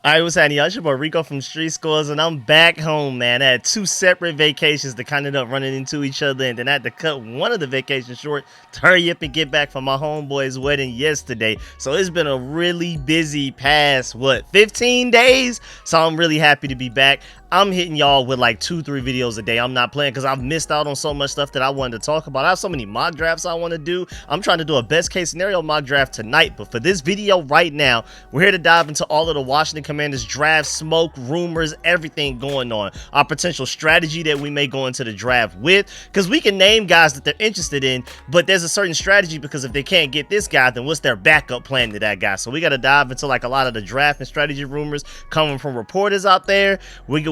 Alright, what's happening, y'all? It's your boy Rico from StreetScores, and I'm back home, man. I had two separate vacations that kind of ended up running into each other, and then I had to cut one of the vacations short to hurry up and get back from my homeboy's wedding yesterday. So it's been a really busy past, 15 days? So I'm really happy to be back. I'm hitting y'all with like 2-3 videos a day. I'm not playing because I've missed out on so much stuff that I wanted to talk about. I have so many mock drafts I want to do. I'm trying to do a best case scenario mock draft tonight, but for this video right now, we're here to dive into all of the Washington Commanders draft, smoke, rumors, everything going on. Our potential strategy that we may go into the draft with, because we can name guys that they're interested in, but there's a certain strategy because if they can't get this guy, then what's their backup plan to that guy? So we got to dive into like a lot of the draft and strategy rumors coming from reporters out there.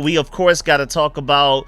We of course got to talk about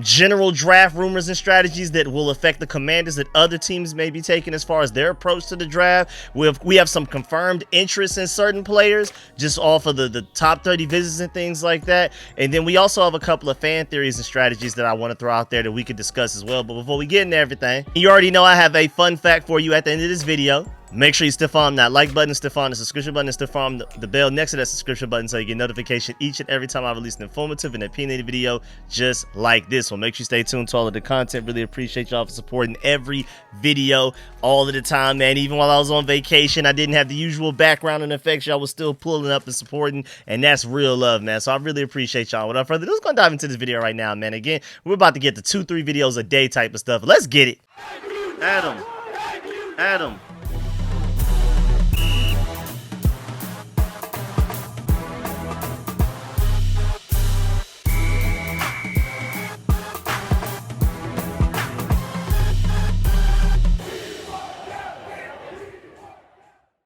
general draft rumors and strategies that will affect the Commanders that other teams may be taking as far as their approach to the draft. We have some confirmed interest in certain players just off of the top 30 visits and things like that. And then we also have a couple of fan theories and strategies that I want to throw out there that we could discuss as well. But before we get into everything, you already know I have a fun fact for you at the end of this video. Make sure you stiff on that like button, stiff on the subscription button, and stiff on the bell next to that subscription button so you get notification each and every time I release an informative and opinionated video just like this one. Make sure you stay tuned to all of the content. Really appreciate y'all for supporting every video all of the time, man. Even while I was on vacation, I didn't have the usual background and effects. Y'all was still pulling up and supporting, and that's real love, man. So I really appreciate y'all. Without further ado, let's go dive into this video right now, man. Again, we're about to get to 2-3 videos a day type of stuff. Let's get it. Adam.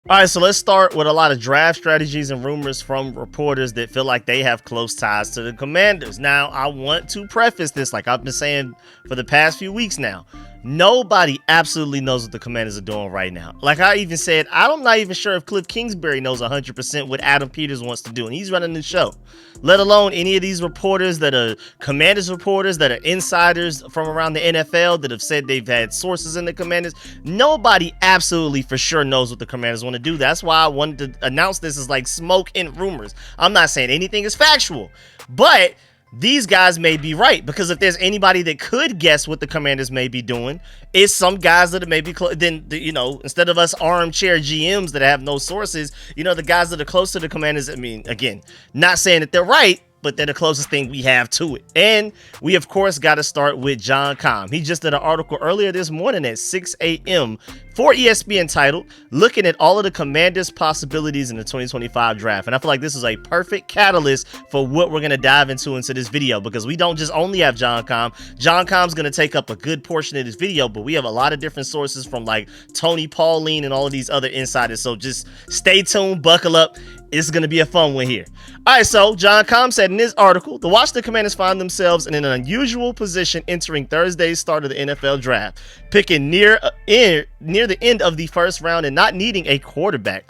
All right, so let's start with a lot of draft strategies and rumors from reporters that feel like they have close ties to the Commanders. Now, I want to preface this like I've been saying for the past few weeks now. Nobody absolutely knows what the Commanders are doing right now. Like I even said, I'm not even sure if Cliff Kingsbury knows 100% what Adam Peters wants to do, and he's running the show. Let alone any of these reporters that are Commanders reporters, that are insiders from around the NFL that have said they've had sources in the Commanders. Nobody absolutely for sure knows what the Commanders want to do. That's why I wanted to announce this as like smoke and rumors. I'm not saying anything is factual, but these guys may be right, because if there's anybody that could guess what the Commanders may be doing, it's some guys that are maybe instead of us armchair GMs that have no sources, the guys that are close to the Commanders. I mean, again, not saying that they're right, but they're the closest thing we have to it. And we, of course, got to start with John Com. He just did an article earlier this morning at 6 a.m. for ESPN titled, "Looking at all of the Commanders' possibilities in the 2025 draft." And I feel like this is a perfect catalyst for what we're going to dive into this video, because we don't just only have John Com. John Com's going to take up a good portion of this video, but we have a lot of different sources from like Tony Pauline and all of these other insiders. So just stay tuned, buckle up. It's going to be a fun one here. All right, so John Com said in his article, the Washington Commanders find themselves in an unusual position entering Thursday's start of the NFL draft, picking near the end of the first round and not needing a quarterback.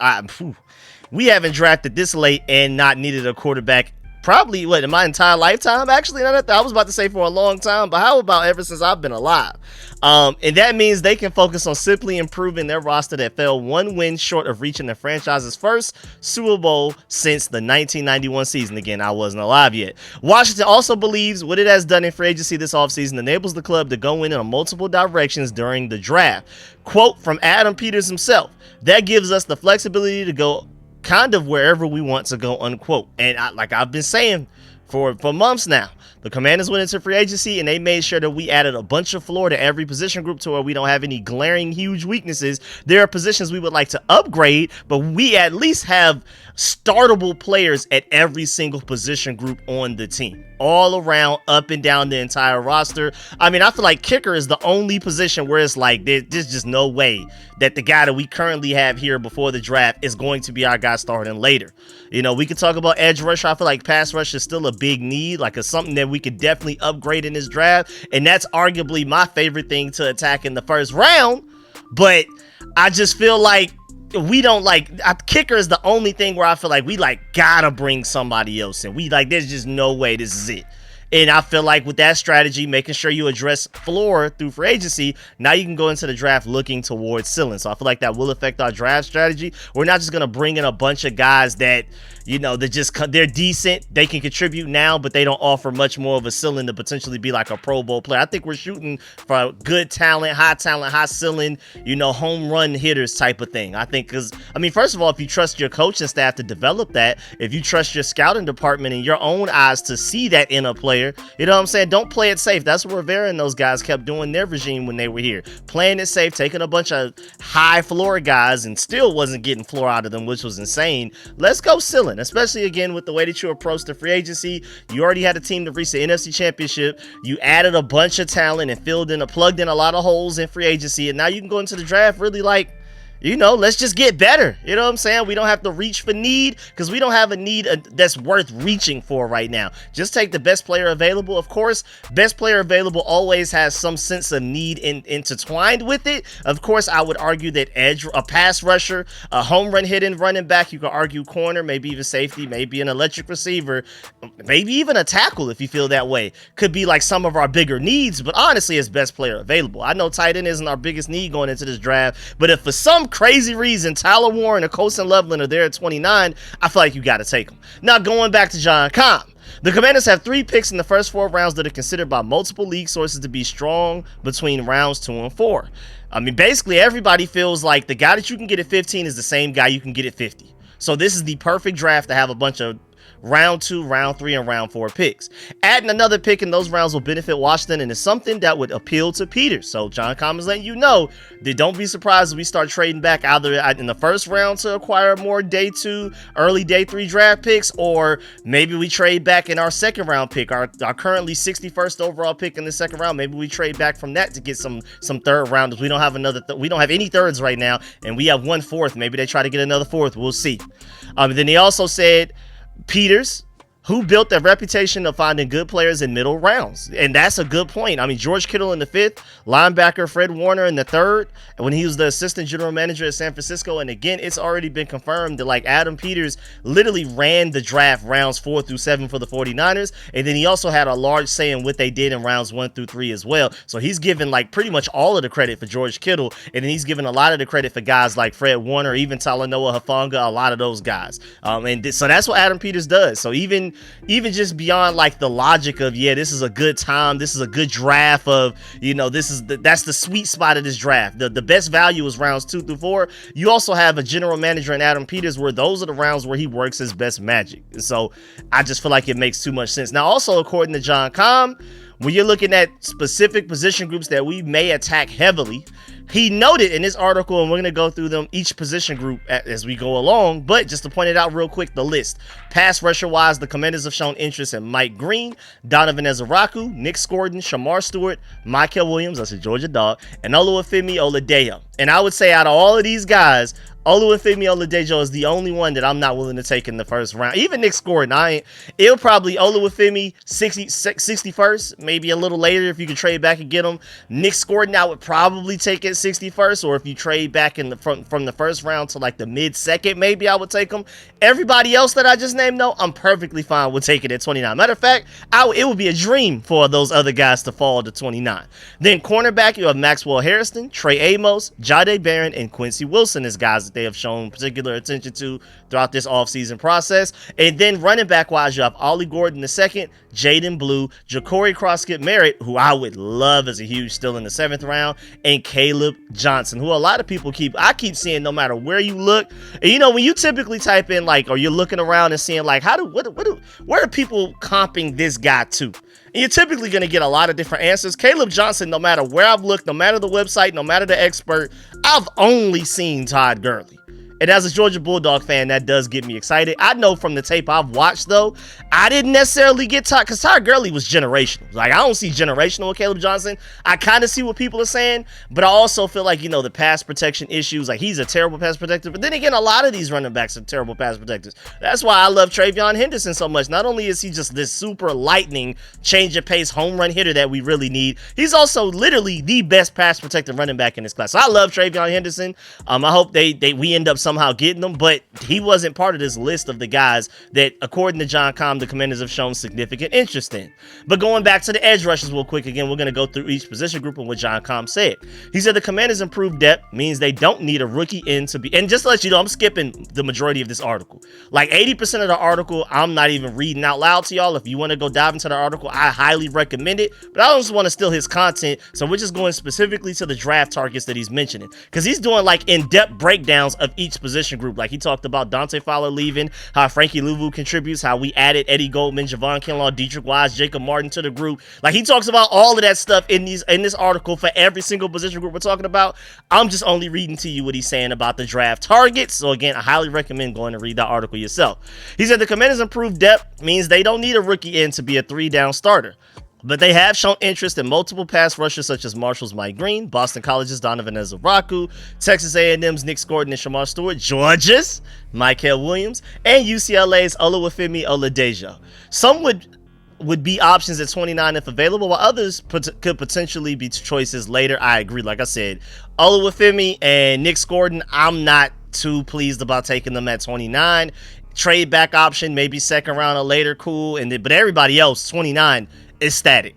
We haven't drafted this late and not needed a quarterback probably in my entire lifetime. Actually, I was about to say for a long time, but how about ever since I've been alive? And that means they can focus on simply improving their roster that fell one win short of reaching the franchise's first Super Bowl since the 1991 season. Again, I wasn't alive yet. Washington also believes what it has done in free agency this offseason enables the club to go in multiple directions during the draft. Quote from Adam Peters himself, "That gives us the flexibility to go kind of wherever we want to go," unquote. And like I've been saying for months now, the Commanders went into free agency and they made sure that we added a bunch of floor to every position group to where we don't have any glaring huge weaknesses. There are positions we would like to upgrade, but we at least have startable players at every single position group on the team, all around, up and down the entire roster. I mean, I feel like kicker is the only position where it's like there's just no way that the guy that we currently have here before the draft is going to be our guy starting later. We could talk about edge rusher. I feel like pass rush is still a big need, like it's something that we could definitely upgrade in this draft, and that's arguably my favorite thing to attack in the first round. But I just feel like we don't kicker is the only thing where I feel like we gotta bring somebody else in. There's just no way this is it. And I feel like with that strategy, making sure you address floor through free agency, now you can go into the draft looking towards ceiling. So I feel like that will affect our draft strategy. We're not just going to bring in a bunch of guys that they're decent. They can contribute now, but they don't offer much more of a ceiling to potentially be like a Pro Bowl player. I think we're shooting for good talent, high ceiling, home run hitters type of thing. I think first of all, if you trust your coaching staff to develop that, if you trust your scouting department and your own eyes to see that in a player, you know what I'm saying? Don't play it safe. That's what Rivera and those guys kept doing their regime when they were here. Playing it safe, taking a bunch of high floor guys and still wasn't getting floor out of them, which was insane. Let's go ceiling, especially again with the way that you approach the free agency. You already had a team to reach the NFC Championship. You added a bunch of talent and plugged in a lot of holes in free agency, and now you can go into the draft really like, let's just get better. You know what I'm saying? We don't have to reach for need because we don't have a need that's worth reaching for right now. Just take the best player available. Of course, best player available always has some sense of need intertwined with it. Of course, I would argue that a pass rusher, a home run hitting running back, you could argue corner, maybe even safety, maybe an electric receiver, maybe even a tackle if you feel that way, could be like some of our bigger needs. But honestly, it's best player available. I know tight end isn't our biggest need going into this draft, but if for some crazy reason Tyler Warren or Colson Loveland are there at 29, I feel like you got to take them. Now, going back to John Comm, the Commanders have 3 picks in the first 4 rounds that are considered by multiple league sources to be strong between rounds 2 and 4. Basically everybody feels like the guy that you can get at 15 is the same guy you can get at 50. So this is the perfect draft to have a bunch of round 2, round 3, and round 4 picks. Adding another pick in those rounds will benefit Washington and is something that would appeal to Peters. So John Comm is letting you know that don't be surprised if we start trading back either in the first round to acquire more day 2, early day 3 draft picks, or maybe we trade back in our second round pick, our currently 61st overall pick in the second round. Maybe we trade back from that to get some third rounders. We don't have we don't have any thirds right now, and we have 1 fourth. Maybe they try to get another 4th. We'll see. Then he also said Peters, who built their reputation of finding good players in middle rounds. And that's a good point. George Kittle in the 5th, linebacker Fred Warner in the 3rd, when he was the assistant general manager at San Francisco. And again, it's already been confirmed that Adam Peters literally ran the draft rounds 4 through 7 for the 49ers. And then he also had a large say in what they did in rounds 1 through 3 as well. So he's given pretty much all of the credit for George Kittle. And then he's given a lot of the credit for guys like Fred Warner, even Talanoa Hufanga, a lot of those guys. So that's what Adam Peters does. So even just beyond the logic of, this is a good time, this is a good draft of, that's the sweet spot of this draft. The best value is rounds 2 through 4. You also have a general manager in Adam Peters where those are the rounds where he works his best magic. And so I just feel like it makes too much sense. Now, also according to John Comm, when you're looking at specific position groups that we may attack heavily, he noted in this article, and we're going to go through them each position group as we go along, but just to point it out real quick, the list. Pass rusher wise, the Commanders have shown interest in Mike Green, Donovan Ezeraku, Nick Scordon, Shamar Stewart, Michael Williams, that's a Georgia dog, and Oluwafemi Oladejo. And I would say out of all of these guys, Oluwafemi Oladejo is the only one that I'm not willing to take in the first round. Even Nick Scordon, it'll probably Oluwafemi 61st, maybe a little later if you can trade back and get him. Nick Scordon, I would probably take it 61st, or if you trade back from the first round to the mid-second, maybe I would take him. Everybody else that I just named, though, I'm perfectly fine with taking it at 29. Matter of fact, it would be a dream for those other guys to fall to 29. Then cornerback, you have Maxwell Harrison, Trey Amos, Jahdae Barron, and Quincy Wilson as guys that they have shown particular attention to throughout this offseason process. And then running back wise, you have Ollie Gordon II, Jaden Blue, Ja'Cory Croskett-Merritt, who I would love as a huge still in the 7th round, and Caleb Johnson, who a lot of people keep seeing no matter where you look. And when you typically type in or you're looking around and seeing where are people comping this guy to? And you're typically going to get a lot of different answers. Caleb Johnson, no matter where I've looked, no matter the website, no matter the expert, I've only seen Todd Gurley. And as a Georgia Bulldog fan, that does get me excited. I know from the tape I've watched, though, I didn't necessarily get Todd, because Todd Gurley was generational. I don't see generational with Caleb Johnson. I kind of see what people are saying, but I also feel the pass protection issues, he's a terrible pass protector. But then again, a lot of these running backs are terrible pass protectors. That's why I love Travion Henderson so much. Not only is he just this super lightning, change of pace, home run hitter that we really need, he's also literally the best pass protector running back in this class. So I love Travion Henderson. I hope we end up somehow getting them, but he wasn't part of this list of the guys that, according to John Com, the Commanders have shown significant interest in. But going back to the edge rushers real quick, again, we're going to go through each position group and what John Com said. He said the Commanders' improved depth means they don't need a rookie in to be, and just to let you know, I'm skipping the majority of this article. Like 80% of the article, I'm not even reading out loud to y'all. If you want to go dive into the article, I highly recommend it, but I don't just want to steal his content, so we're just going specifically to the draft targets that he's mentioning, because he's doing like in-depth breakdowns of each position group. Like he talked about Dante Fowler leaving, how Frankie Louvu contributes, how we added Eddie Goldman, Javon Kinlaw, Dietrich Wise, Jacob Martin to the group. Like he talks about all of that stuff in this article for every single position group we're talking about. I'm just only reading to you what he's saying about the draft targets. So again, I highly recommend going to read that article yourself. He said the Commanders' improved depth means they don't need a rookie in to be a 3-down starter, but they have shown interest in multiple pass rushers such as Marshall's Mike Green, Boston College's Donovan Ezraku, Texas A&M's Nick Gordon and Shamar Stewart, Georgia's Michael Williams, and UCLA's Oluwafemi Oladejo. Some would be options at 29 if available, while others could potentially be choices later. I agree. Like I said, Oluwafemi and Nick Gordon, I'm not too pleased about taking them at 29. Trade back option, maybe second round or later, cool. But everybody else, 29, ecstatic,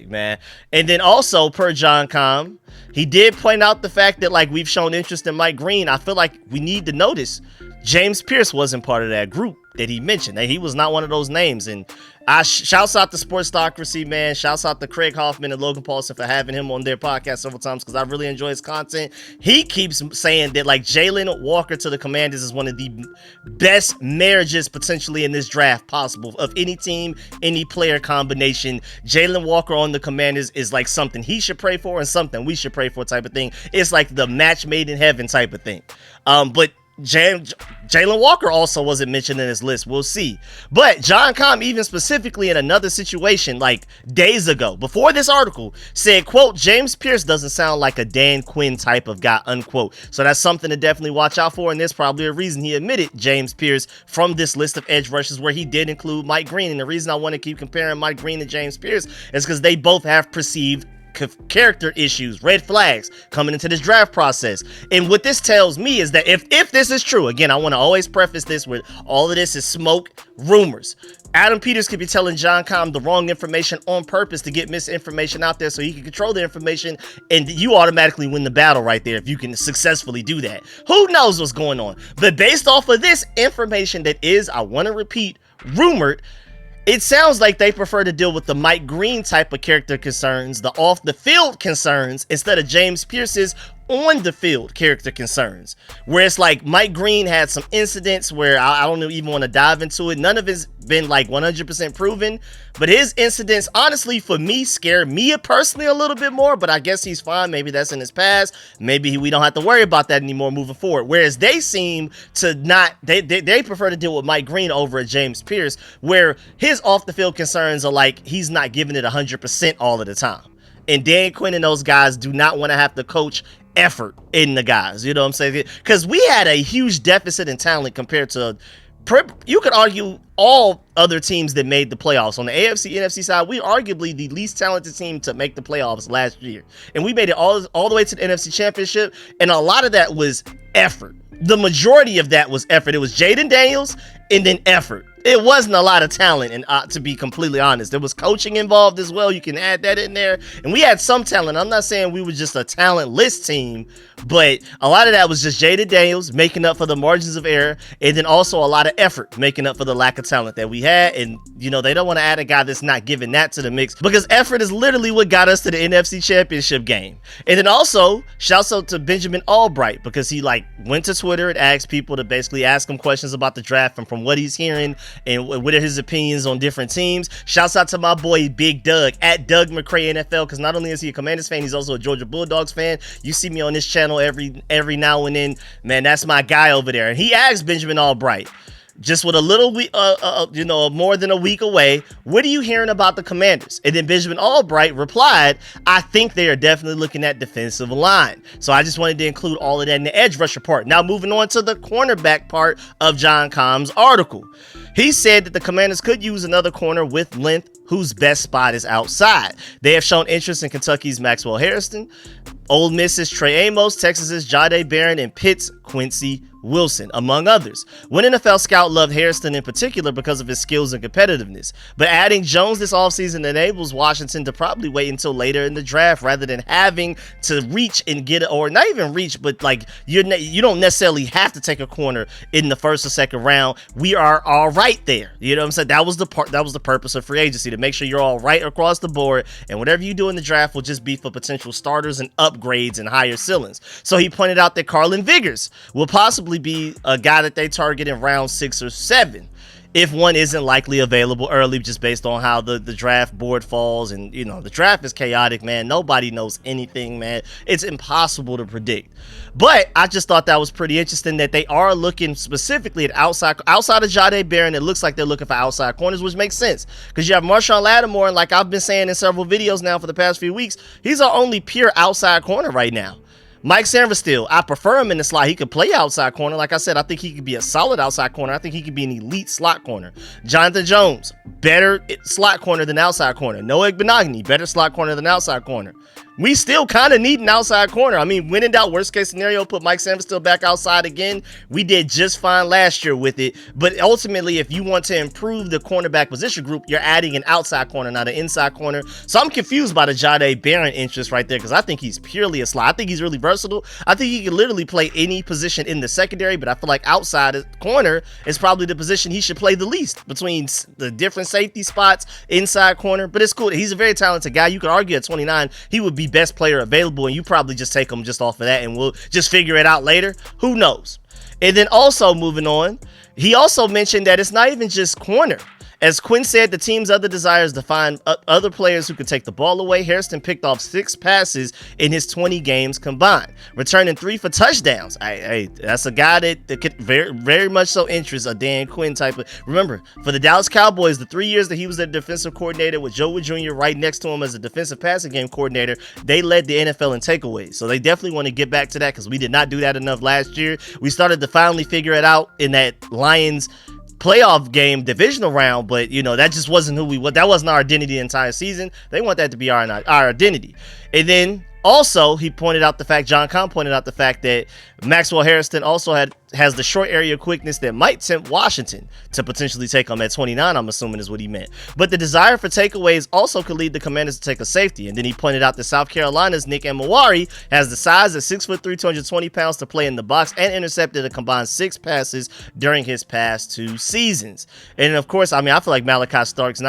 man. And then also, per John Com, he did point out the fact that like we've shown interest in Mike Green. I feel like we need to notice James Pierce wasn't part of that group that he mentioned. That he was not one of those names. And I shouts out to Sportsocracy, man. Shouts out to Craig Hoffman and Logan Paulson for having him on their podcast several times, because I really enjoy his content. He keeps saying that like Jalen Walker to the Commanders is one of the best marriages potentially in this draft possible of any team, any player combination. Jalen Walker on the Commanders is like something he should pray for and something we should pray for type of thing. It's like the match made in heaven type of thing. But Jalen Walker also wasn't mentioned in this list. We'll see. But John Com, even specifically in another situation like days ago, before this article, said, quote, James Pierce doesn't sound like a Dan Quinn type of guy, unquote. So that's something to definitely watch out for, and there's probably a reason he omitted James Pierce from this list of edge rushers where he did include Mike Green. And the reason I want to keep comparing Mike Green to James Pierce is because they both have perceived character issues, red flags coming into this draft process. And what this tells me is that if this is true, again, I want to always preface this with all of this is smoke, rumors. Adam Peters could be telling John Com the wrong information on purpose to get misinformation out there so he can control the information, and you automatically win the battle right there if you can successfully do that. Who knows what's going on? But based off of this information that is, I want to repeat, rumored, it sounds like they prefer to deal with the Mike Green type of character concerns, the off the field concerns, instead of James Pierce's on the field character concerns, where it's like Mike Green had some incidents where I don't even want to dive into it. None of it's been like 100% proven, but his incidents, honestly, for me, scared me personally a little bit more, but I guess he's fine. Maybe that's in his past. Maybe we don't have to worry about that anymore moving forward. Whereas they seem to not, they prefer to deal with Mike Green over at James Pierce, where his off the field concerns are like, he's not giving it 100% all of the time. And Dan Quinn and those guys do not want to have to coach effort in the guys, you know what I'm saying? Because we had a huge deficit in talent compared to, you could argue, all other teams that made the playoffs. On the AFC, NFC side, we arguably the least talented team to make the playoffs last year. And we made it all the way to the NFC Championship, and a lot of that was effort. The majority of that was effort. It was Jaden Daniels and then effort. It wasn't a lot of talent, and to be completely honest, there was coaching involved as well. You can add that in there, and we had some talent. I'm not saying we were just a talentless team, but a lot of that was just Jaden Daniels making up for the margins of error, and then also a lot of effort making up for the lack of talent that we had. And you know, they don't want to add a guy that's not giving that to the mix, because effort is literally what got us to the NFC Championship game. And then also shouts out to Benjamin Albright, because he like went to Twitter and asked people to basically ask him questions about the draft, and from what he's hearing and what are his opinions on different teams. Shouts out to my boy Big Doug at Doug McCray NFL, because not only is he a Commanders fan, he's also a Georgia Bulldogs fan. You see me on this channel every now and then, man. That's my guy over there. And he asked Benjamin Albright, just with a little week, more than a week away, what are you hearing about the Commanders? And then Benjamin Albright replied, I think they are definitely looking at defensive line. So I just wanted to include all of that in the edge rusher part. Now moving on to the cornerback part of John Comm's article. He said that the Commanders could use another corner with length whose best spot is outside. They have shown interest in Kentucky's Maxwell Harrison, Ole Miss's Trey Amos, Texas's Jahdae Barron, and Pitt's Quincy Wilson, among others. One NFL scout loved Harrison in particular because of his skills and competitiveness, but adding Jones this offseason enables Washington to probably wait until later in the draft rather than having to reach and get, or not even reach, but like you don't necessarily have to take a corner in the first or second round. We are all right there. You know what I'm saying? That was the purpose of free agency, to make sure you're all right across the board, and whatever you do in the draft will just be for potential starters and upgrades and higher ceilings. So he pointed out that Carlin Vigors will possibly be a guy that they target in round 6 or 7 if one isn't likely available early, just based on how the draft board falls. And the draft is chaotic, man. Nobody knows anything, man. It's impossible to predict. But I just thought that was pretty interesting that they are looking specifically at outside of Jahdae Barron. It looks like they're looking for outside corners, which makes sense because you have Marshawn Lattimore, and like I've been saying in several videos now for the past few weeks, he's our only pure outside corner right now. Mike Sanderstill, I prefer him in the slot. He could play outside corner. Like I said, I think he could be a solid outside corner. I think he could be an elite slot corner. Jonathan Jones, better slot corner than outside corner. Noah Igbenogany, better slot corner than outside corner. We still kind of need an outside corner. I mean, when in doubt, worst case scenario, put Mike Sanderstill back outside again. We did just fine last year with it. But ultimately, if you want to improve the cornerback position group, you're adding an outside corner, not an inside corner. So I'm confused by the Jahdae Barron interest right there because I think he's purely a slot. I think he's really versatile. I think he can literally play any position in the secondary, but I feel like outside corner is probably the position he should play the least between the different safety spots, inside corner. But it's cool. He's a very talented guy. You could argue at 29, he would be best player available, and you probably just take him just off of that, and we'll just figure it out later. Who knows? And then also moving on, he also mentioned that it's not even just corner. As Quinn said, the team's other desires to find other players who could take the ball away. Harrison picked off 6 passes in his 20 games combined, returning 3 for touchdowns. Hey, that's a guy that could very, very much so interest a Dan Quinn type of. Remember, for the Dallas Cowboys, the 3 years that he was their defensive coordinator with Joe Wood Jr. right next to him as a defensive passing game coordinator, they led the NFL in takeaways. So they definitely want to get back to that because we did not do that enough last year. We started to finally figure it out in that Lions playoff game divisional round, but that just wasn't who we were. That wasn't our identity the entire season. They want that to be our identity. And then also, John Kahn pointed out the fact that Maxwell Harrison also has the short area quickness that might tempt Washington to potentially take him at 29, I'm assuming is what he meant. But the desire for takeaways also could lead the Commanders to take a safety. And then he pointed out that South Carolina's Nick Amawari has the size at 6'3", 220 pounds to play in the box and intercepted a combined 6 passes during his past 2 seasons. And of course, I feel like Malachi Starks,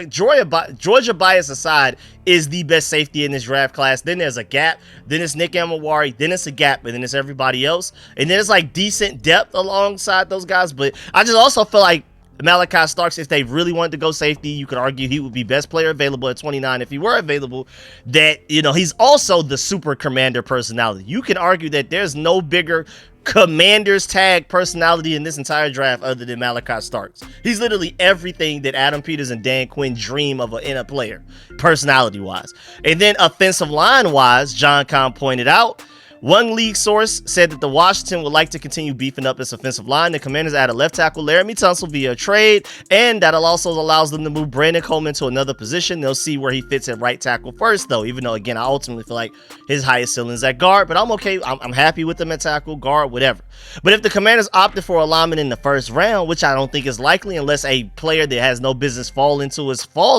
Georgia bias aside, is the best safety in this draft class. Then there's a gap. Then it's Nick Amawari. Then it's a gap. And then it's everybody else. And then it's like decent depth alongside those guys. But I just also feel like Malachi Starks, if they really wanted to go safety, you could argue he would be best player available at 29 if he were available. That, he's also the super commander personality. You can argue that there's no bigger Commanders tag personality in this entire draft other than Malachi Starks. He's literally everything that Adam Peters and Dan Quinn dream of in a player, personality wise. And then offensive line wise, John Kahn pointed out, one league source said that the Washington would like to continue beefing up its offensive line. The Commanders added left tackle Laramie Tunsil via a trade, and that also allows them to move Brandon Coleman to another position. They'll see where he fits at right tackle first, though, even though, again, I ultimately feel like his highest ceiling is at guard, but I'm okay. I'm happy with him at tackle, guard, whatever. But if the Commanders opted for a lineman in the first round, which I don't think is likely unless a player that has no business falls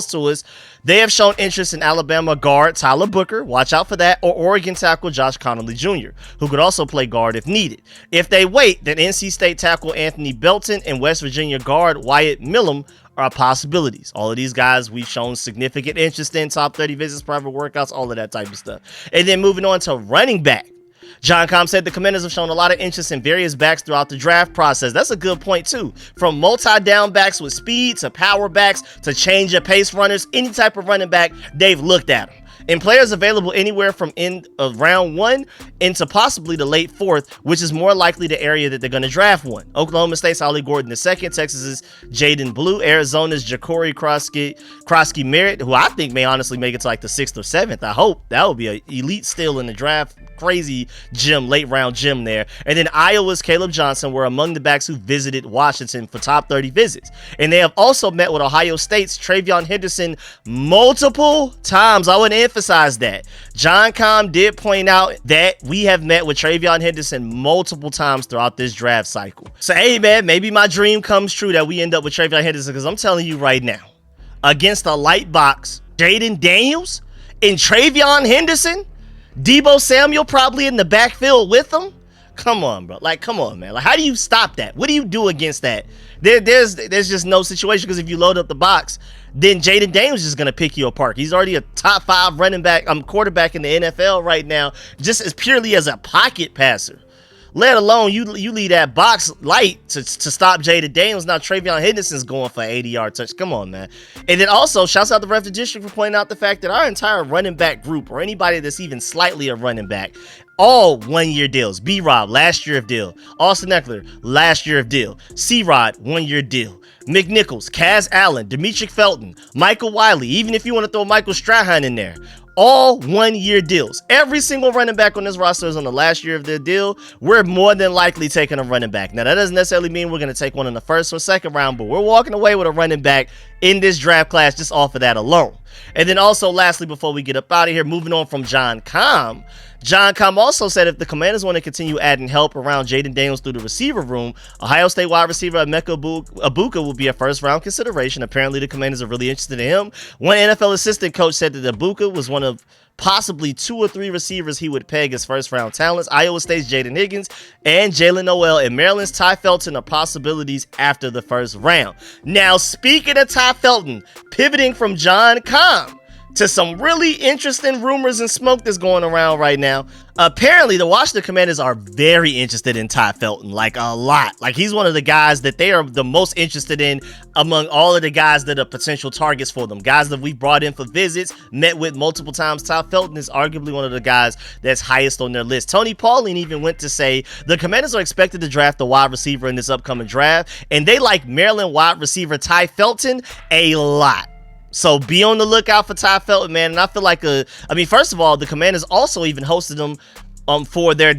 to us, they have shown interest in Alabama guard Tyler Booker, watch out for that, or Oregon tackle Josh Connolly Jr., who could also play guard if needed. If they wait, then NC State tackle Anthony Belton and West Virginia guard Wyatt Millam are possibilities. All of these guys we've shown significant interest in, top 30 visits, private workouts, all of that type of stuff. And then moving on to running back. John Kahn said the Commanders have shown a lot of interest in various backs throughout the draft process. That's a good point, too. From multi-down backs with speed to power backs to change of pace runners, any type of running back, they've looked at them. and players available anywhere from end of round 1 into possibly the late 4th, which is more likely the area that they're going to draft one. Oklahoma State's Ollie Gordon II, Texas's Jaden Blue, Arizona's Ja'Cory Krosky Merritt, who I think may honestly make it to like the 6th or 7th. I hope that would be an elite steal in the draft. Crazy gem, late round gem there. And then Iowa's Caleb Johnson were among the backs who visited Washington for top 30 visits. And they have also met with Ohio State's Travion Henderson multiple times. I want to emphasize that. John Com did point out that we have met with Travion Henderson multiple times throughout this draft cycle. So, hey, man, maybe my dream comes true that we end up with Travion Henderson, because I'm telling you right now, against a light box, Jaden Daniels and Travion Henderson, Deebo Samuel probably in the backfield with them. Come on, bro. Like, come on, man. Like, how do you stop that? What do you do against that? There's just no situation, because if you load up the box, then Jaden Daniels is going to pick you apart. He's already a top 5 quarterback in the NFL right now, just as purely as a pocket passer. Let alone you leave that box light to stop Jaden Daniels. Now Travion Henderson's going for an 80-yard touch. Come on, man. And then also, shouts out to Ref the District for pointing out the fact that our entire running back group, or anybody that's even slightly a running back, all 1-year deals. B-Rob, last year of deal. Austin Eckler, last year of deal. C-Rod, 1-year deal. McNichols, Kaz Allen, Demetric Felton, Michael Wiley, even if you want to throw Michael Strahan in there. All 1-year deals. Every single running back on this roster is on the last year of their deal. We're more than likely taking a running back. Now, that doesn't necessarily mean we're going to take one in the 1st or 2nd round, but we're walking away with a running back in this draft class just off of that alone. And then also, lastly, before we get up out of here, moving on from John Com also said if the Commanders want to continue adding help around Jaden Daniels through the receiver room, Ohio State wide receiver Emeka Egbuka will be a first-round consideration. Apparently, the Commanders are really interested in him. One NFL assistant coach said that Egbuka was one of possibly 2 or 3 receivers he would peg as first-round talents. Iowa State's Jaden Higgins and Jalen Noel and Maryland's Ty Felton are possibilities after the 1st round. Now, speaking of Ty Felton, pivoting from John Com to some really interesting rumors and smoke that's going around right now. Apparently, the Washington Commanders are very interested in Ty Felton, like a lot. Like, he's one of the guys that they are the most interested in among all of the guys that are potential targets for them. Guys that we've brought in for visits, met with multiple times. Ty Felton is arguably one of the guys that's highest on their list. Tony Pauline even went to say the Commanders are expected to draft a wide receiver in this upcoming draft, and they like Maryland wide receiver Ty Felton a lot. So be on the lookout for Ty Felton, man. And I feel like, first of all, the Commanders also even hosted him for their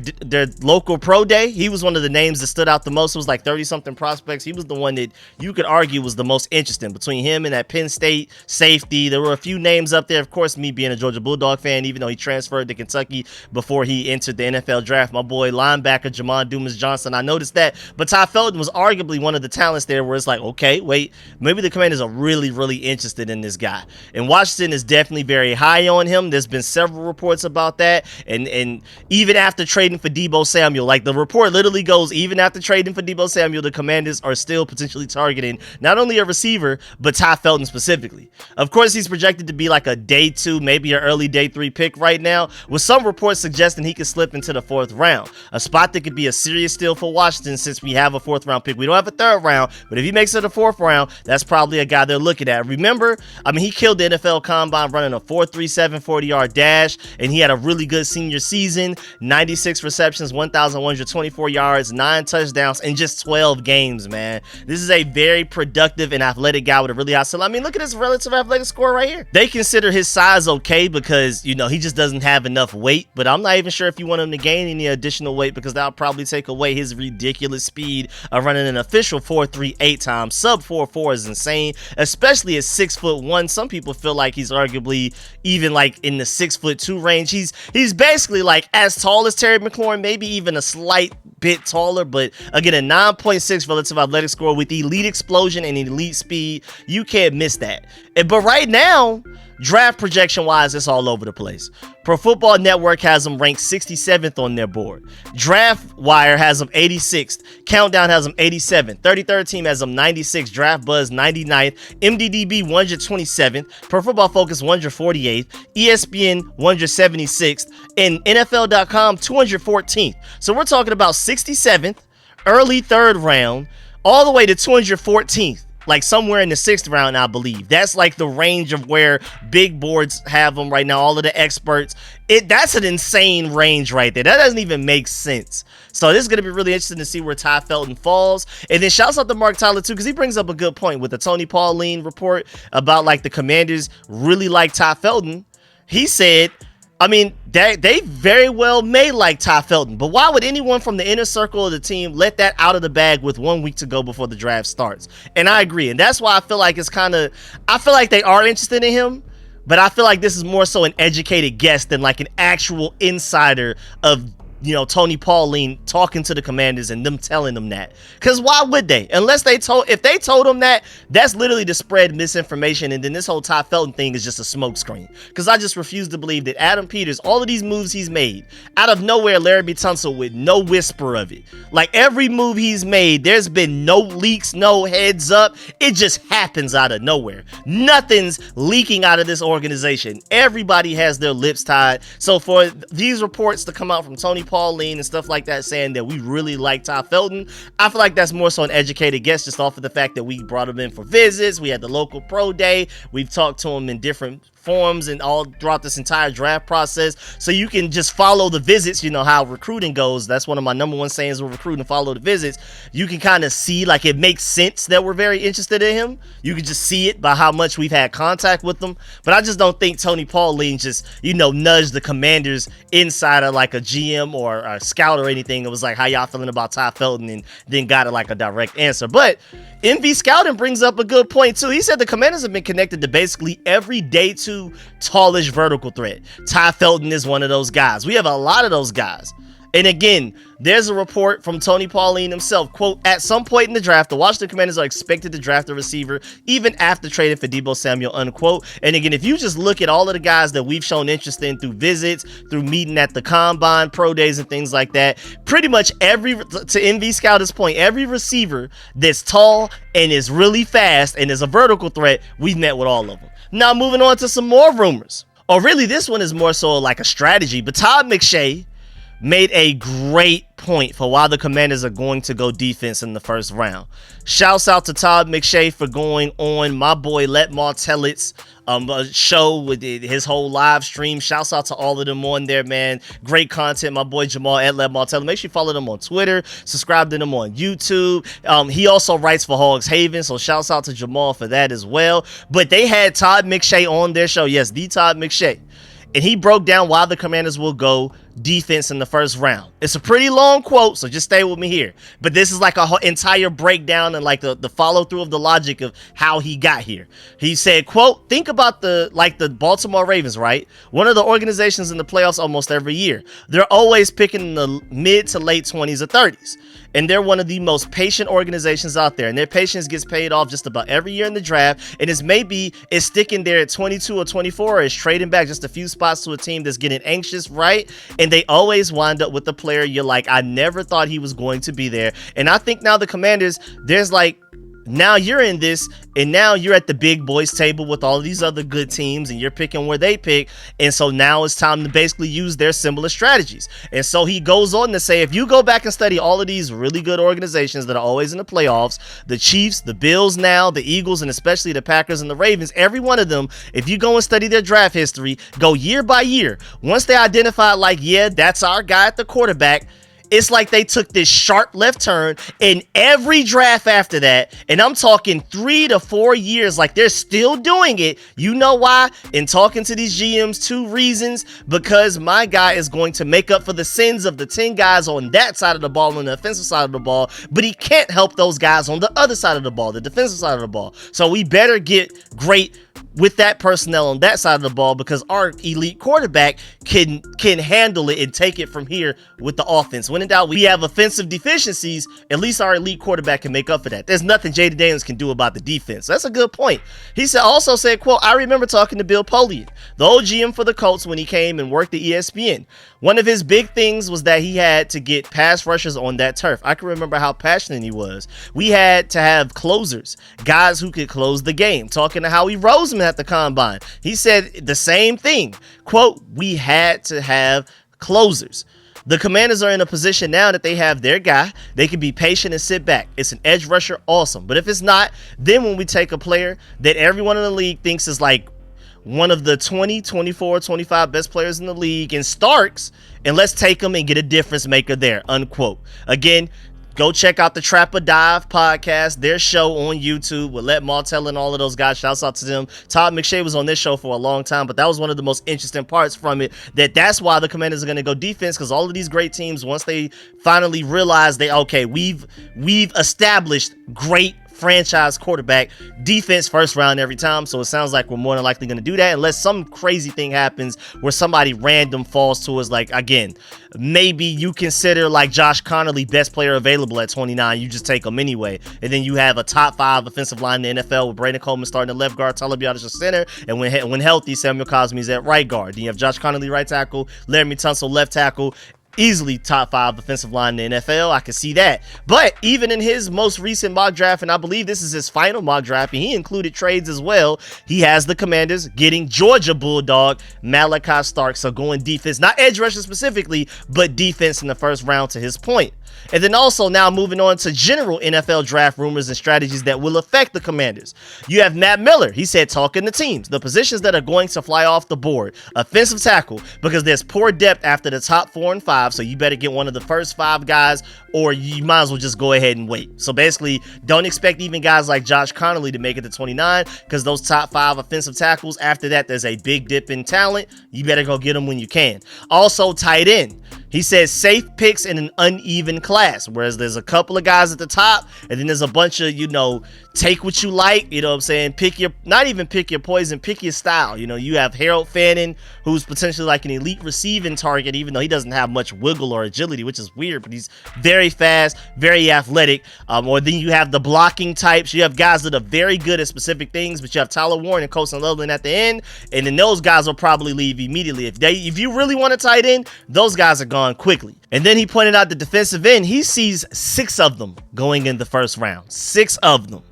local pro day. He was one of the names that stood out the most. It was like 30-something prospects. He was the one that you could argue was the most interesting between him and that Penn State safety. There were a few names up there. Of course, me being a Georgia Bulldog fan, even though he transferred to Kentucky before he entered the NFL draft, my boy linebacker Jamon Dumas-Johnson, I noticed that. But Ty Felton was arguably one of the talents there where it's like, okay, wait, maybe the Commanders are really, really interested in this guy. And Washington is definitely very high on him. There's been several reports about that. And even after trading for Deebo Samuel, like the report literally goes, even after trading for Deebo Samuel, the Commanders are still potentially targeting not only a receiver, but Ty Felton specifically. Of course, he's projected to be like a day 2, maybe an early day 3 pick right now, with some reports suggesting he could slip into the 4th round, a spot that could be a serious steal for Washington since we have a 4th round pick. We don't have a 3rd round, but if he makes it a 4th round, that's probably a guy they're looking at. Remember, he killed the NFL Combine running a 4.37 40-yard dash, and he had a really good senior season. 96 receptions, 1,124 yards, 9 touchdowns in just 12 games, man. This is a very productive and athletic guy with a really high ceiling. Look at his relative athletic score right here. They consider his size okay because, he just doesn't have enough weight, but I'm not even sure if you want him to gain any additional weight because that'll probably take away his ridiculous speed of running an official 4.38 time. Sub 4.4 is insane, especially at 6'1". Some people feel like he's arguably even like in the 6'2" range. He's basically like as tall as Terry McLaurin, maybe even a slight bit taller, but again, a 9.6 relative athletic score with elite explosion and elite speed. You can't miss that. But right now, draft projection wise, it's all over the place. Pro Football Network has him ranked 67th on their board. Draft Wire has him 86th. Countdown has him 87th. 33rd Team has him 96th. Draft Buzz 99th. MDDB 127th. Pro Football Focus 148th. ESPN 176th. And NFL.com 214th. So we're talking about 67th, early 3rd round, all the way to 214th. like somewhere in the 6th round, I believe. That's like the range of where big boards have them right now. All of the experts, that's an insane range right there. That doesn't even make sense. So this is going to be really interesting to see where Ty Felton falls. And then shouts out to Mark Tyler too, because he brings up a good point with the Tony Pauline report about like the Commanders really like Ty Felton. He said, I mean, they very well may like Ty Felton, but why would anyone from the inner circle of the team let that out of the bag with 1 week to go before the draft starts? And I agree. And that's why I feel like I feel like they are interested in him, but I feel like this is more so an educated guess than like an actual insider of, Tony Pauline talking to the Commanders and them telling them that. Because why would they? If they told them that, that's literally to spread misinformation. And then this whole Ty Felton thing is just a smokescreen. Because I just refuse to believe that Adam Peters, all of these moves he's made, out of nowhere, Larry Tunsil with no whisper of it. Like every move he's made, there's been no leaks, no heads up. It just happens out of nowhere. Nothing's leaking out of this organization. Everybody has their lips tied. So for these reports to come out from Tony Pauline and stuff like that saying that we really like Ty Felton, I feel like that's more so an educated guess just off of the fact that we brought him in for visits. We had the local pro day. We've talked to him in different forms and all throughout this entire draft process, so you can just follow the visits. How recruiting goes. That's one of my number one sayings with recruiting: follow the visits. You can kind of see, like, it makes sense that we're very interested in him. You can just see it by how much we've had contact with them. But I just don't think Tony Pauline just nudged the Commanders inside of like a GM or a scout or anything. It was like, how y'all feeling about Ty Felton, and then got like a direct answer. But MV Scouting brings up a good point too. He said the Commanders have been connected to basically every day two tallish vertical threat. Ty Felton is one of those guys. We have a lot of those guys. And again, there's a report from Tony Pauline himself, quote, at some point in the draft, the Washington Commanders are expected to draft a receiver even after trading for Deebo Samuel, unquote. And again, if you just look at all of the guys that we've shown interest in through visits, through meeting at the combine, pro days, and things like that, pretty much to MV Scouter's point, every receiver that's tall and is really fast and is a vertical threat, we've met with all of them. Now moving on to some more rumors. Or really, this one is more so like a strategy, but Todd McShay made a great point for why the Commanders are going to go defense in the first round. Shouts out to Todd McShay for going on my boy Let Martellit's show with his whole live stream. Shouts out to all of them on there, man. Great content. My boy Jamal at Let Martellit. Make sure you follow them on Twitter. Subscribe to them on YouTube. He also writes for Hogs Haven, so shouts out to Jamal for that as well. But they had Todd McShay on their show. Yes, the Todd McShay. And he broke down why the Commanders will go defense in the first round. It's a pretty long quote, so just stay with me here. But this is like a whole entire breakdown and like the follow through of the logic of how he got here. He said, quote, think about the Baltimore Ravens, right? One of the organizations in the playoffs almost every year. They're always picking in the mid to late 20s or 30s. And they're one of the most patient organizations out there. And their patience gets paid off just about every year in the draft. And it's sticking there at 22 or 24, or it's trading back just a few spots to a team that's getting anxious, right? And they always wind up with the player you're like, I never thought he was going to be there. And I think now the Commanders, there's like, now you're in this, and now you're at the big boys table with all of these other good teams, and you're picking where they pick. And so now it's time to basically use their similar strategies. And so he goes on to say, if you go back and study all of these really good organizations that are always in the playoffs, the Chiefs, the Bills now, the Eagles, and especially the Packers and the Ravens, every one of them, if you go and study their draft history, go year by year, once they identify like, yeah, that's our guy at the quarterback, it's like they took this sharp left turn in every draft after that. And I'm talking 3 to 4 years, like they're still doing it. You know why? In talking to these GMs, 2 reasons. Because my guy is going to make up for the sins of the 10 guys on that side of the ball, on the offensive side of the ball. But he can't help those guys on the other side of the ball, the defensive side of the ball. So we better get great with that personnel on that side of the ball, because our elite quarterback can handle it and take it from here with the offense. When in doubt, we have offensive deficiencies, at least our elite quarterback can make up for that. There's nothing Jaden Daniels can do about the defense. That's a good point. He also said, quote, I remember talking to Bill Polian, the old GM for the Colts, when he came and worked at ESPN. One of his big things was that he had to get pass rushers on that turf. I can remember how passionate he was. We had to have closers, guys who could close the game. Talking to Howie Roseman at the combine, he said the same thing. Quote, we had to have closers. The Commanders are in a position now that they have their guy. They can be patient and sit back. It's an edge rusher, awesome. But if it's not, then when we take a player that everyone in the league thinks is like one of the 20, 24, 25 best players in the league in Starks, and let's take him and get a difference maker there, unquote. Again, go check out the Trap or Dive podcast, their show on YouTube with Let Martell and all of those guys. Shouts out to them. Todd McShay was on this show for a long time, but that was one of the most interesting parts from it. That's why the Commanders are going to go defense, because all of these great teams, once they finally realize we've established great franchise quarterback, defense first round every time. So it sounds like we're more than likely going to do that, unless some crazy thing happens where somebody random falls to us. Like, again, maybe you consider like Josh Connolly best player available at 29. You just take him anyway. And then you have a top 5 offensive line in the NFL with Brandon Coleman starting at left guard, Tyler Biadasz at center, and when healthy, Samuel Cosme's at right guard. Then you have Josh Connolly right tackle, Laramie Tunsil left tackle. Easily top 5 offensive line in the NFL. I can see that. But even in his most recent mock draft, and I believe this is his final mock draft, and he included trades as well, he has the Commanders getting Georgia Bulldog Malachi Starks. So going defense, not edge rusher specifically, but defense in the first round, to his point. And then also now moving on to general NFL draft rumors and strategies that will affect the Commanders. You have Matt Miller. He said, talking to teams, the positions that are going to fly off the board: offensive tackle, because there's poor depth after the top 4 and 5. So you better get one of the first 5 guys, or you might as well just go ahead and wait. So basically, don't expect even guys like Josh Connolly to make it to 29, because those top 5 offensive tackles, after that, there's a big dip in talent. You better go get them when you can. Also, tight end. He says safe picks in an uneven class, whereas there's a couple of guys at the top, and then there's a bunch of, take what you like, you know what I'm saying? Not even pick your poison, pick your style. You have Harold Fannin, who's potentially like an elite receiving target, even though he doesn't have much wiggle or agility, which is weird, but he's very fast, very athletic. Or then you have the blocking types. You have guys that are very good at specific things, but you have Tyler Warren and Colson Loveland at the end, and then those guys will probably leave immediately. If you really want a tight end, those guys are gone quickly. And then he pointed out the defensive end. He sees 6 of them going in the first round. 6 of them,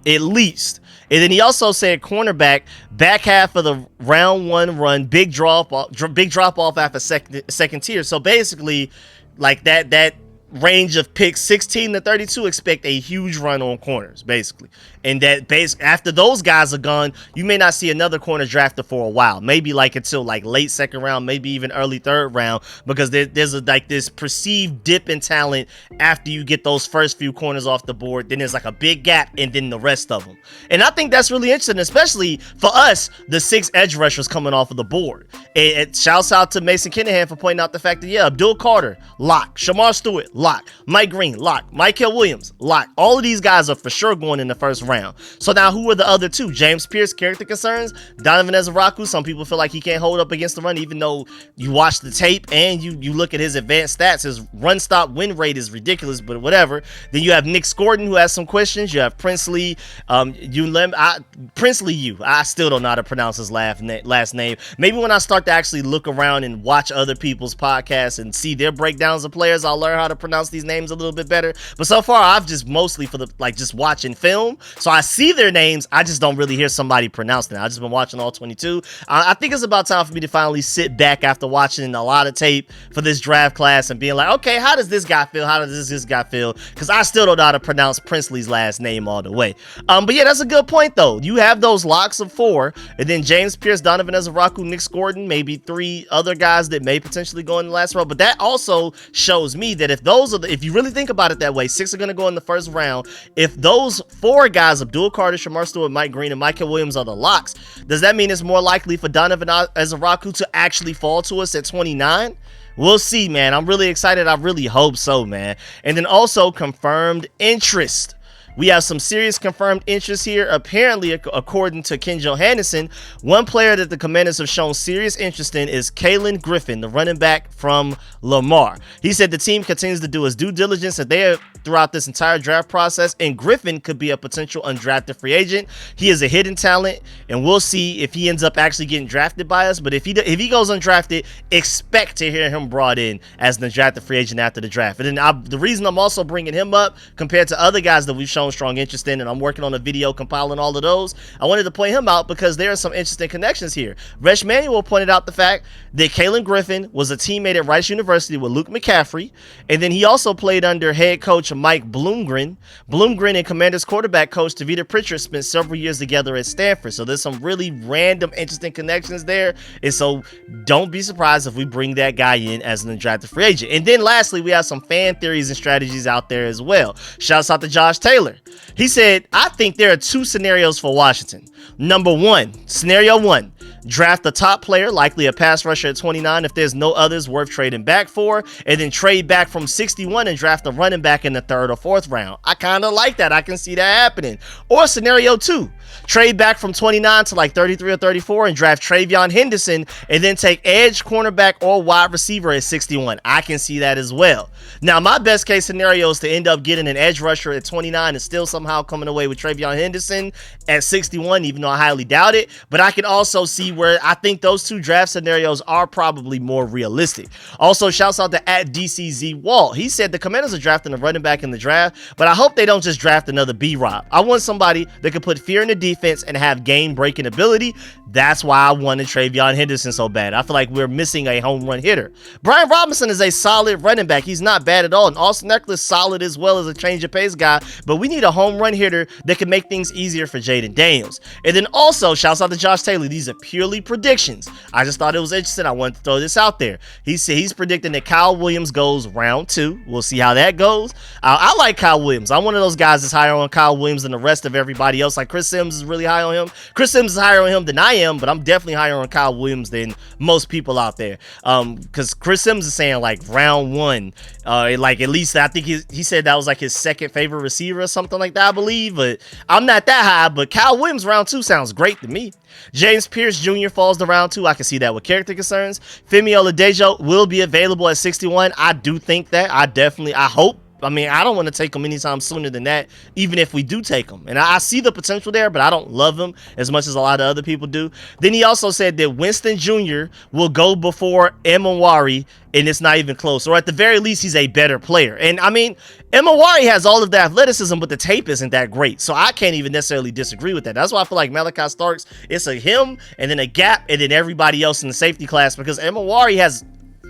at least. And then he also said cornerback, back half of the round 1 run, big drop off after second tier. So basically, like that range of picks 16 to 32, expect a huge run on corners, basically. And after those guys are gone, you may not see another corner drafted for a while, maybe like until like late second round, maybe even early third round, because there's this perceived dip in talent after you get those first few corners off the board. Then there's like a big gap, and then the rest of them. And I think that's really interesting, especially for us, the 6 edge rushers coming off of the board. And shouts out to Mason Kinahan for pointing out the fact that, Abdul Carter, lock. Shamar Stewart, lock. Mike Green, lock. Michael Williams, lock. All of these guys are for sure going in the first round. So now who are the other 2? James Pierce, character concerns. Donovan Ezeraku, some people feel like he can't hold up against the run, even though you watch the tape and you look at his advanced stats. His run stop win rate is ridiculous, but whatever. Then you have Nick Scorden, who has some questions. You have Princely Princely. I still don't know how to pronounce his last name. Maybe when I start to actually look around and watch other people's podcasts and see their breakdowns of players, I'll learn how to pronounce these names a little bit better. But so far, I've just mostly just watching film. So I see their names, I just don't really hear somebody pronounce them. I've just been watching all 22. I think it's about time for me to finally sit back after watching a lot of tape for this draft class and being like, okay, how does this guy feel? How does this guy feel? Because I still don't know how to pronounce Princely's last name all the way. But yeah, that's a good point, though. You have those locks of 4, and then James Pierce, Donovan Ezeraku, Nick Scorden, maybe 3 other guys that may potentially go in the last round. But that also shows me that if you really think about it that way, 6 are going to go in the first round. If those 4 guys, Abdul Carter, Shamar Stewart, Mike Green, and Michael Williams, are the locks, does that mean it's more likely for Donovan Ezeraku to actually fall to us at 29? We'll see, man. I'm really excited. I really hope so, man. And then also confirmed interest. We have some serious confirmed interest here. Apparently, according to Ken Johannesson, one player that the Commanders have shown serious interest in is Kalen Griffin, the running back from Lamar. He said the team continues to do its due diligence, and they are throughout this entire draft process, and Griffin could be a potential undrafted free agent. He is a hidden talent, and we'll see if he ends up actually getting drafted by us. But if he goes undrafted, expect to hear him brought in as an undrafted free agent after the draft. And then the reason I'm also bringing him up compared to other guys that we've shown strong interest in, and I'm working on a video compiling all of those, I wanted to point him out because there are some interesting connections here. Resh Manuel pointed out the fact that Kalen Griffin was a teammate at Rice University with Luke McCaffrey, and then he also played under head coach Mike Bloomgren. Bloomgren and Commanders quarterback coach Tavita Pritchard spent several years together at Stanford, so there's some really random, interesting connections there, and so don't be surprised if we bring that guy in as an undrafted free agent. And then lastly, we have some fan theories and strategies out there as well. Shouts out to Josh Taylor. He said, I think there are two scenarios for Washington. Number one, scenario one, draft a top player, likely a pass rusher at 29 if there's no others worth trading back for, and then trade back from 61 and draft a running back in the 3rd or 4th round. I kind of like that. I can see that happening. Or scenario two, trade back from 29 to like 33 or 34 and draft Travion Henderson and then take edge, cornerback, or wide receiver at 61. I can see that as well. Now, my best case scenario is to end up getting an edge rusher at 29 and still somehow coming away with Travion Henderson at 61, even though I highly doubt it. But I can also see where I think those two draft scenarios are probably more realistic. Also, shouts out to @DCZ Walt. He said the Commanders are drafting a running back in the draft, but I hope they don't just draft another B-Rob. I want somebody that can put fear in the defense and have game-breaking ability. That's why I wanted Travion Henderson so bad. I feel like we're missing a home run hitter. Brian Robinson is a solid running back. He's not bad at all. And Austin Eckler is solid as well as a change of pace guy, but we need a home run hitter that can make things easier for Jaden Daniels. And then also, shouts out to Josh Taylor. These are purely predictions. I just thought it was interesting. I wanted to throw this out there. He said he's predicting that Kyle Williams goes round 2. We'll see how that goes. I like Kyle Williams. I'm one of those guys that's higher on Kyle Williams than the rest of everybody else. Like Chris Sims is really high on him. Chris Sims is higher on him than I am, but I'm definitely higher on Kyle Williams than most people out there. Because Chris Sims is saying like round 1. Like at least I think he said that was like his second favorite receiver or something like that, I believe. But I'm not that high. But Kyle Williams round 2 sounds great to me. James Pierce Jr. falls to round 2. I can see that with character concerns. Femi Oladejo will be available at 61. I do think that. I hope. I mean, I don't want to take him anytime sooner than that, even if we do take him. And I see the potential there, but I don't love him as much as a lot of other people do. Then he also said that Winston Jr. will go before Emawari, and it's not even close. Or at the very least, he's a better player. And I mean, Emawari has all of the athleticism, but the tape isn't that great. So I can't even necessarily disagree with that. That's why I feel like Malachi Starks, it's a him, and then a gap, and then everybody else in the safety class, because Emawari has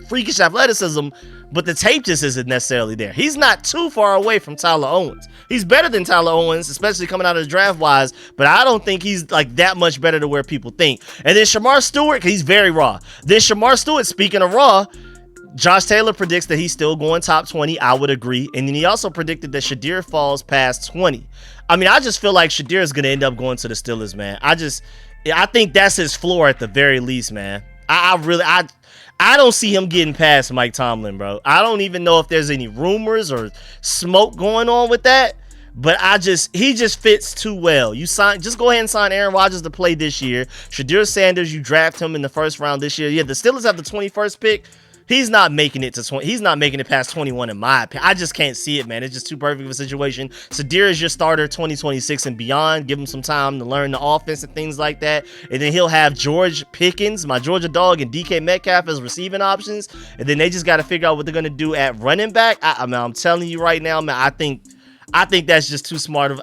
freakish athleticism, but the tape just isn't necessarily there. He's not too far away from Tyler Owens. He's better than Tyler Owens, especially coming out of the draft wise, but I don't think he's like that much better to where people think. And then Shamar Stewart, he's very raw. Then Shamar Stewart, speaking of raw, Josh Taylor predicts that he's still going top 20. I would agree. And then he also predicted that Shadir falls past 20. I mean, I just feel like Shadir is going to end up going to the Steelers, man. I think that's his floor at the very least, man. I don't see him getting past Mike Tomlin, bro. I don't even know if there's any rumors or smoke going on with that, but he just fits too well. Just go ahead and sign Aaron Rodgers to play this year. Shadir Sanders, you draft him in the 1st round this year. Yeah, the Steelers have the 21st pick. He's not making it to 20. He's not making it past 21 in my opinion. I just can't see it, man. It's just too perfect of a situation. Shadir is your starter 2026 and beyond. Give him some time to learn the offense and things like that. And then he'll have George Pickens, my Georgia dog, and DK Metcalf as receiving options. And then they just got to figure out what they're going to do at running back. I mean, I'm telling you right now, man, I think that's just too smart of.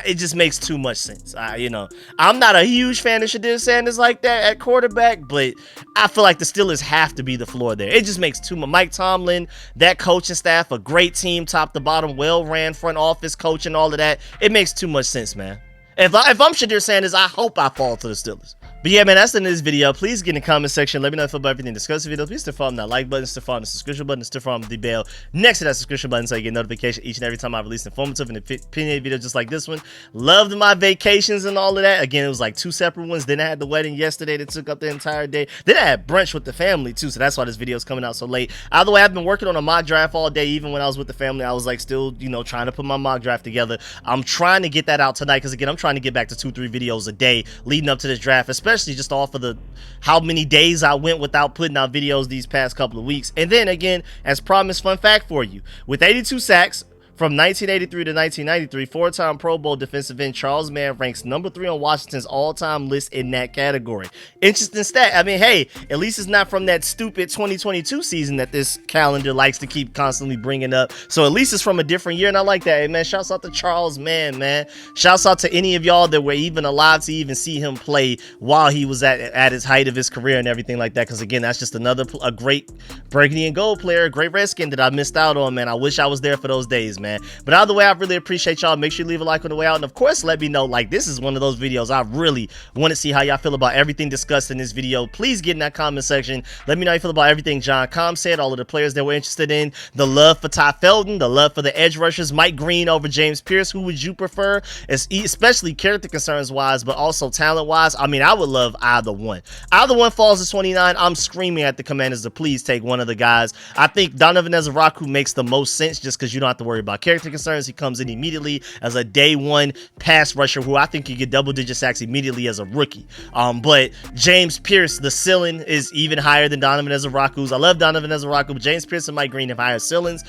It just makes too much sense. I'm not a huge fan of Shadir Sanders like that at quarterback, but I feel like the Steelers have to be the floor there. It just makes too much. Mike Tomlin, that coaching staff, a great team, top to bottom, well-ran front office coach and all of that. It makes too much sense, man. If I'm Shadir Sanders, I hope I fall to the Steelers. But yeah, man, that's the end of this video. Please get in the comment section. Let me know if you feel about everything discussed in the video. Please still follow that like button, still follow the subscription button, still follow the bell next to that subscription button so you get notification each and every time I release informative and opinionated video just like this one. Loved my vacations and all of that. Again, it was like 2 separate ones. Then I had the wedding yesterday that took up the entire day. Then I had brunch with the family too, so that's why this video is coming out so late. Either way, I've been working on a mock draft all day. Even when I was with the family, I was like still, trying to put my mock draft together. I'm trying to get that out tonight because again, I'm trying to get back to 2-3 videos a day leading up to this draft, especially just off of how many days I went without putting out videos these past couple of weeks. And then again, as promised, fun fact for you, with 82 sacks, From 1983 to 1993, four-time Pro Bowl defensive end Charles Mann ranks number 3 on Washington's all-time list in that category. Interesting stat. I mean, hey, at least it's not from that stupid 2022 season that this calendar likes to keep constantly bringing up. So at least it's from a different year, and I like that. Hey, man, shouts out to Charles Mann, man. Shouts out to any of y'all that were even alive to even see him play while he was at his height of his career and everything like that. Because again, that's just a great burgundy and gold player, a great Redskin that I missed out on, man. I wish I was there for those days, man. But either way, I really appreciate y'all. Make sure you leave a like on the way out, and of course let me know, like, this is one of those videos I really want to see how y'all feel about everything discussed in this video. Please get in that comment section. Let me know how you feel about everything John Com said, all of the players that we're interested in, the love for Ty Felton, the love for the edge rushers, Mike Green over James Pierce. Who would you prefer, especially character concerns wise, but also talent wise? I mean, I would love either one. Either one falls to 29. I'm screaming at the Commanders to please take one of the guys. I think Donovan Ezaraku makes the most sense just because you don't have to worry about character concerns. He comes in immediately as a day one pass rusher who I think could get double-digit sacks immediately as a rookie. But James Pierce, the ceiling is even higher than Donovan Ezaraku's. I love Donovan Ezaraku, but James Pierce and Mike Green have higher ceilings.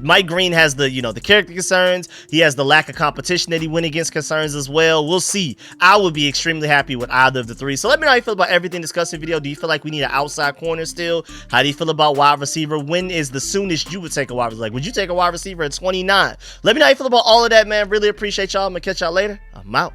Mike Green has the character concerns. He has the lack of competition that he went against concerns as well. We'll see. I would be extremely happy with either of the three. So let me know how you feel about everything discussed in the video. Do you feel like we need an outside corner still? How do you feel about wide receiver? When is the soonest you would take a wide receiver? Like, would you take a wide receiver at 29? Let me know how you feel about all of that, man. Really appreciate y'all. I'm gonna catch y'all later. I'm out.